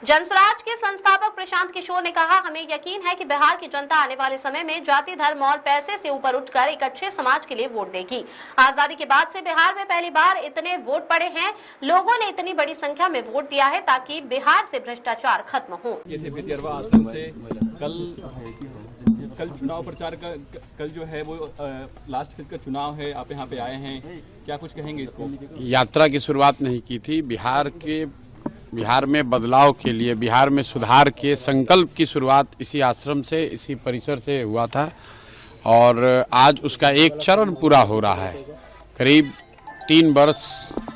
जनसुराज के संस्थापक प्रशांत किशोर ने कहा, हमें यकीन है कि बिहार की जनता आने वाले समय में जाति, धर्म और पैसे से ऊपर उठकर एक अच्छे समाज के लिए वोट देगी। आजादी के बाद से बिहार में पहली बार इतने वोट पड़े हैं। लोगों ने इतनी बड़ी संख्या में वोट दिया है ताकि बिहार से भ्रष्टाचार खत्म हो। ये थे भितिहरवा आश्रम से कल चुनाव प्रचार का कल जो है वो लास्ट फेज का चुनाव है। आप यहाँ पे आए हैं, क्या कुछ कहेंगे इसको? यात्रा की शुरुआत नहीं की थी। बिहार में बदलाव के लिए, बिहार में सुधार के संकल्प की शुरुआत इसी आश्रम से, इसी परिसर से हुआ था और आज उसका एक चरण पूरा हो रहा है। करीब 3 वर्ष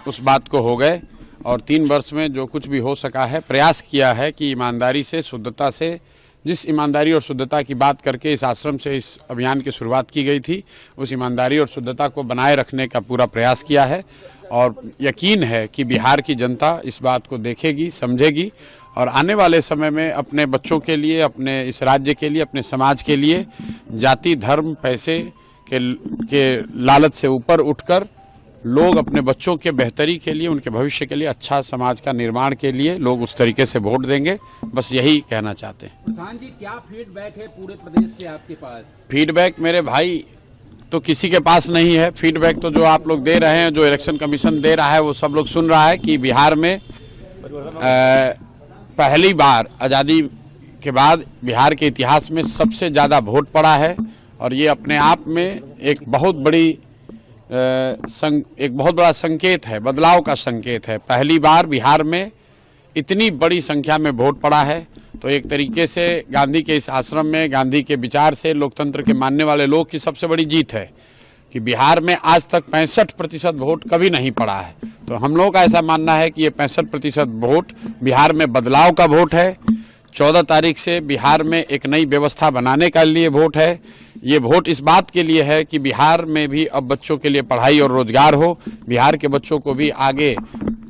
उस बात को हो गए और 3 वर्ष में जो कुछ भी हो सका है, प्रयास किया है कि ईमानदारी से, शुद्धता से, जिस ईमानदारी और शुद्धता की बात करके इस आश्रम से इस अभियान की शुरुआत की गई थी, उस ईमानदारी और शुद्धता को बनाए रखने का पूरा प्रयास किया है और यकीन है कि बिहार की जनता इस बात को देखेगी, समझेगी और आने वाले समय में अपने बच्चों के लिए, अपने इस राज्य के लिए, अपने समाज के लिए जाति, धर्म, पैसे के लालच से ऊपर उठकर लोग अपने बच्चों के बेहतरी के लिए, उनके भविष्य के लिए, अच्छा समाज का निर्माण के लिए लोग उस तरीके से वोट देंगे। बस यही कहना चाहते हैं। प्रधान जी, क्या फीडबैक है पूरे प्रदेश से आपके पास? फीडबैक मेरे भाई तो किसी के पास नहीं है। फीडबैक तो जो आप लोग दे रहे हैं, जो इलेक्शन कमीशन दे रहा है, वो सब लोग सुन रहा है कि बिहार में पहली बार आज़ादी के बाद बिहार के इतिहास में सबसे ज़्यादा वोट पड़ा है और ये अपने आप में एक बहुत बड़ा संकेत है, बदलाव का संकेत है। पहली बार बिहार में इतनी बड़ी संख्या में वोट पड़ा है तो एक तरीके से गांधी के इस आश्रम में, गांधी के विचार से, लोकतंत्र के मानने वाले लोग की सबसे बड़ी जीत है कि बिहार में आज तक 65% वोट कभी नहीं पड़ा है। तो हम लोगों का ऐसा मानना है कि ये 65% वोट बिहार में बदलाव का वोट है। 14 तारीख से बिहार में एक नई व्यवस्था बनाने के लिए वोट है। ये वोट इस बात के लिए है कि बिहार में भी अब बच्चों के लिए पढ़ाई और रोजगार हो, बिहार के बच्चों को भी आगे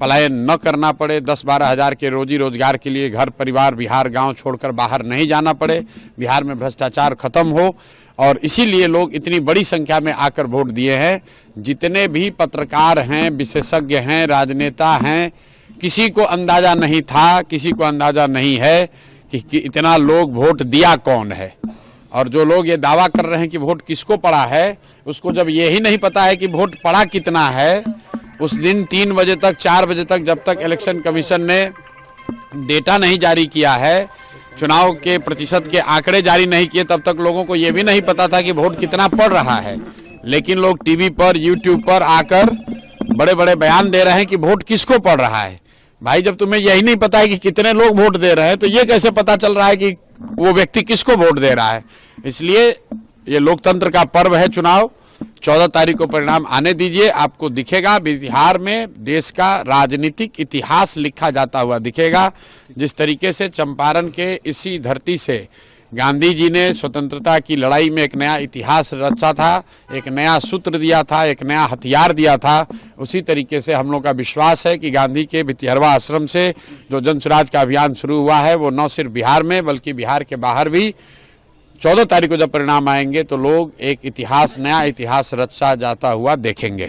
पलायन न करना पड़े, 10-12 हज़ार के रोजी रोजगार के लिए घर परिवार, बिहार गांव छोड़कर बाहर नहीं जाना पड़े, बिहार में भ्रष्टाचार खत्म हो और इसीलिए लोग इतनी बड़ी संख्या में आकर वोट दिए हैं। जितने भी पत्रकार हैं, विशेषज्ञ हैं, राजनेता हैं, किसी को अंदाज़ा नहीं था, किसी को अंदाज़ा नहीं है कि इतना लोग वोट दिया कौन है। और जो लोग ये दावा कर रहे हैं कि वोट किसको पड़ा है, उसको जब ये ही नहीं पता है कि वोट पड़ा कितना है, उस दिन 3 बजे तक, 4 बजे तक, जब तक इलेक्शन कमीशन ने डेटा नहीं जारी किया है, चुनाव के प्रतिशत के आंकड़े जारी नहीं किए, तब तक लोगों को ये भी नहीं पता था कि वोट कितना पड़ रहा है। लेकिन लोग टीवी पर, यूट्यूब पर आकर बड़े बड़े बयान दे रहे हैं कि वोट किसको पड़ रहा है। भाई, जब तुम्हें यही नहीं पता है कि कितने लोग वोट दे रहे हैं तो ये कैसे पता चल रहा है कि वो व्यक्ति किसको वोट दे रहा है? इसलिए ये लोकतंत्र का पर्व है चुनाव। 14 तारीख को परिणाम आने दीजिए, आपको दिखेगा बिहार में देश का राजनीतिक इतिहास लिखा जाता हुआ दिखेगा। जिस तरीके से चंपारण के इसी धरती से गांधी जी ने स्वतंत्रता की लड़ाई में एक नया इतिहास रचा था, एक नया सूत्र दिया था, एक नया हथियार दिया था, उसी तरीके से हम लोग का विश्वास है कि गांधी के भितिहरवा आश्रम से जो जनसुराज का अभियान शुरू हुआ है वो न सिर्फ बिहार में बल्कि बिहार के बाहर भी 14 तारीख को जब परिणाम आएंगे तो लोग एक इतिहास, नया इतिहास रचा जाता हुआ देखेंगे।